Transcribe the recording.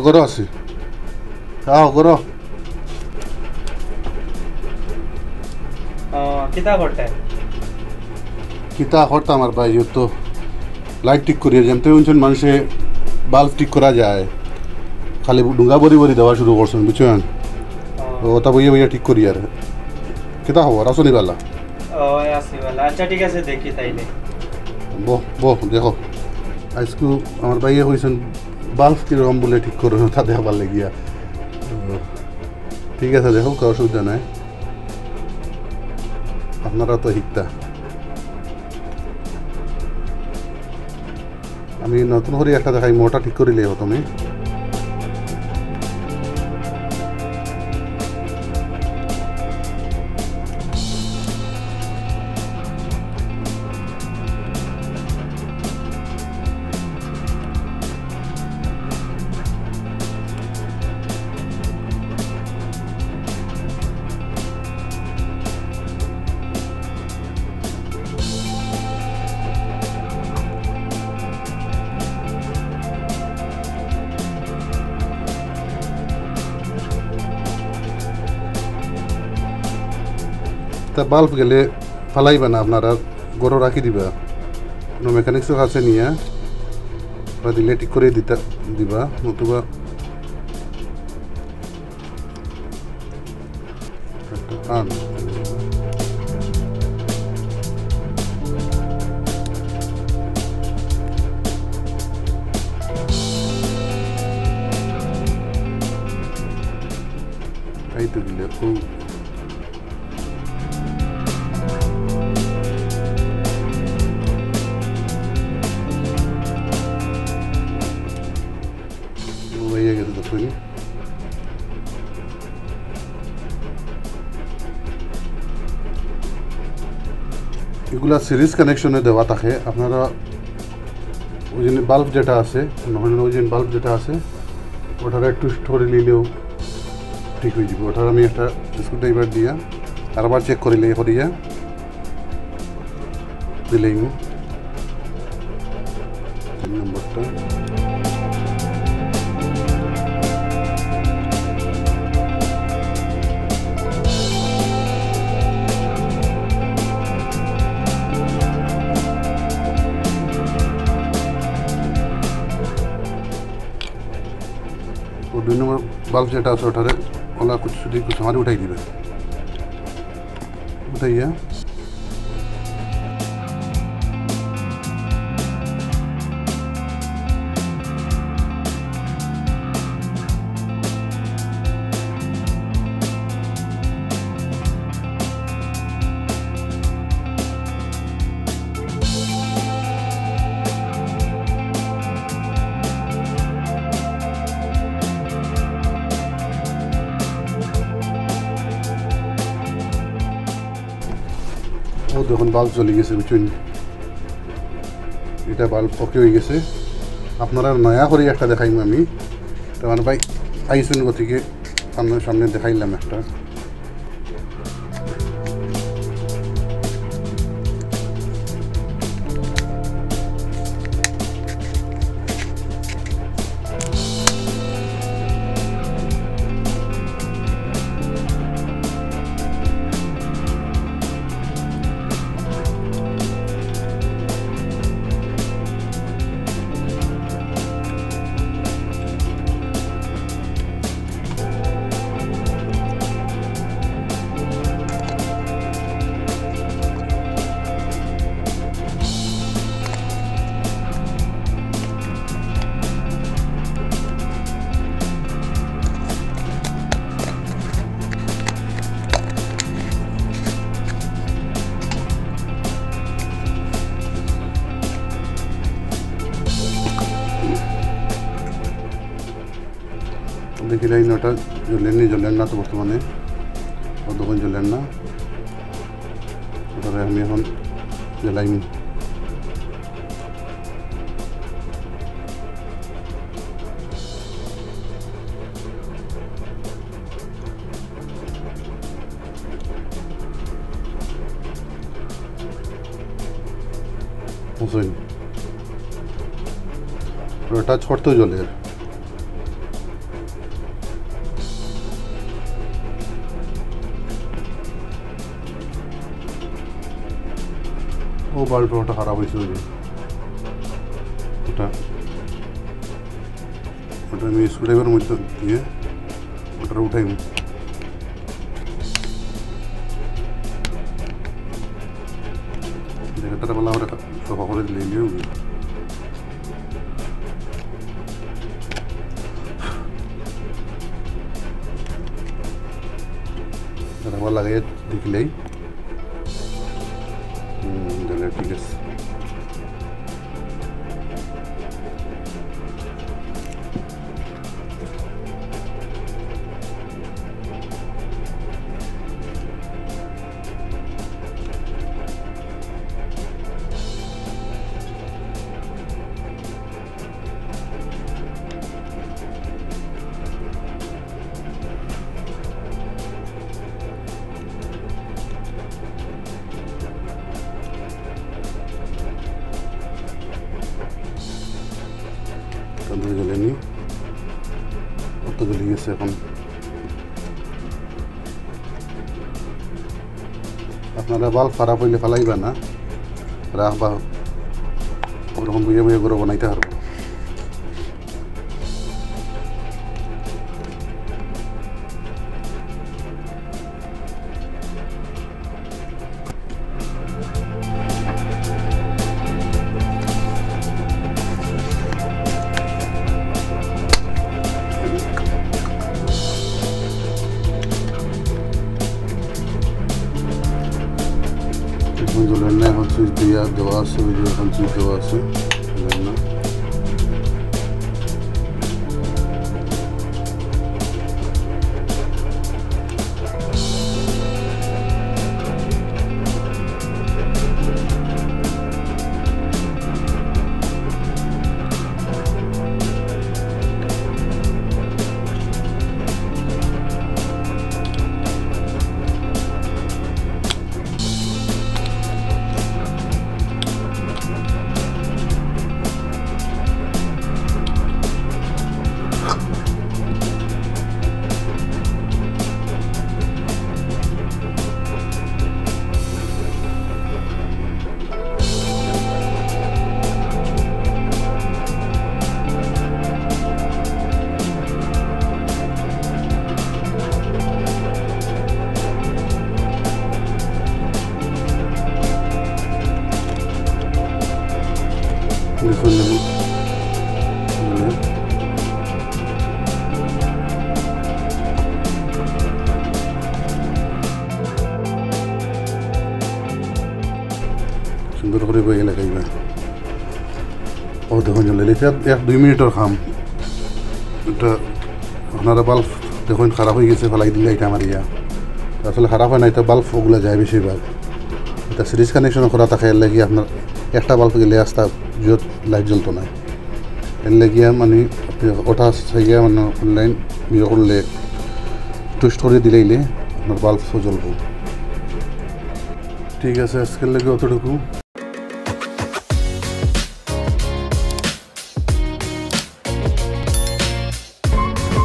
গরো আছি গরো কিতা করতে কিতা করতাম আর ভাই তো লাইট ঠিক করিয়ে যেমন শুনছেন মানুষে বাল্ব ঠিক করা যায় খালি ডুঙ্গা বরি বরি দেওয়া শুরু করছেন বুঝছেন তো ওটা বইয়ে বইয়ে ঠিক করি আর কিতা খবর আসনি বালা আসি বলা আচ্ছা ঠিক আছে দেখি তাইলে বহ বহ দেখো আজকে আমার ভাইয়ে হয়েছেন বাল্ব কীরকম বলে ঠিক করো তা দেখাবার লেগিয়া ঠিক আছে দেখো কারো অসুবিধা নাই আপনারা তো শিকতা আমি নতুন করে একটা দেখাই মোটা ঠিক করিলে তুমি তা বাল্ব গেলে ফালাইবা না আপনারা গরো রাখি দিবা কোনো মেকানিক্সের কাছে নিয়ে বা দিলে ঠিক করে দিবা নতুবা আন এই তো দিলে হয়ে গেছে তখনই এগুলা সিরিজ কানেকশনে দেওয়া থাকে আপনারা ওই জন্য বাল্ব যেটা আছে নহলে ওই জন্য বাল্ব যেটা আছে ওটার একটু ধরে নিলেও ঠিক হয়ে যাবে ওটার আমি একটা স্ক্রু ড্রাইভার দিয়া আর আবার চেক করিলে করিয়া দিলেই নম্বরটা দুই নম্বর বাল্ব যেটা আছে ওটারে ওলা কুछ हमारे उठाई दिवे उठाइए ও দেখুন বাল্ব চলে গেছে বুঝছেন এটা বাল্ব ওকে হয়ে গেছে আপনারা নয়া করে একটা দেখাইম আমি তোমার ভাই আইসুন গতিকে সামনে সামনে দেখাইলাম একটা দেখি লাইন ওটা জ্বলেন না তো বর্তমানে তখন জ্বলেন না ওটারে আমি এখন জ্বালাইম বুঝলেন ওটা ছোট্ট জলের ও বাল্বটা ওটা খারাপ হয়েছে ওই যে ওটা ওটা আমি স্ক্রুড্রাইভারের মধ্যে দিয়ে ওটা উঠাইব জায়গাটা বলা ওটা সব করে দিলে নিয়েও আবার লাগাই দেখলেই তাহলে ঠিক আছে তন্দুরি জ্বলে নি কত জ্বলে গেছে এখন আপনারা বাল্ব খারাপ হইলে ফেলাইবা না রাখবা ওরকম বুঝে বুঝে করে বানাইতে পারবো এখন জ্বলেন না এখন সুইচ দেওয়া আছে ওই যে এখন সুইচ দেওয়া আছে জ্বলেন না দেখুন সুন্দর করে বয়ে লাগাইবা ও দেখুন জ্বলে এটা 1-2 মিনিটের কাম এটা আপনারা বাল্ব দেখুন খারাপ হয়ে গেছে ফেলাই দিলে এটা মারিয়া আসলে খারাপ হয় না এটা বাল্ব ওগুলো যায় বেশিরভাগ এটা সিরিজ কানেকশন করা থাকে এর লাগি আপনার একটা বাল্ব গেলে আসতে যত লাইট জ্বলতো না এর লাগিয়া মানে আপনি ওটা সাইয়া মানে অনলাইন ইয়ে করলে টুইস্ট করে দিলেইলে আপনার বাল্ব জ্বলবো ঠিক আছে আজকের লাগে অতটুকু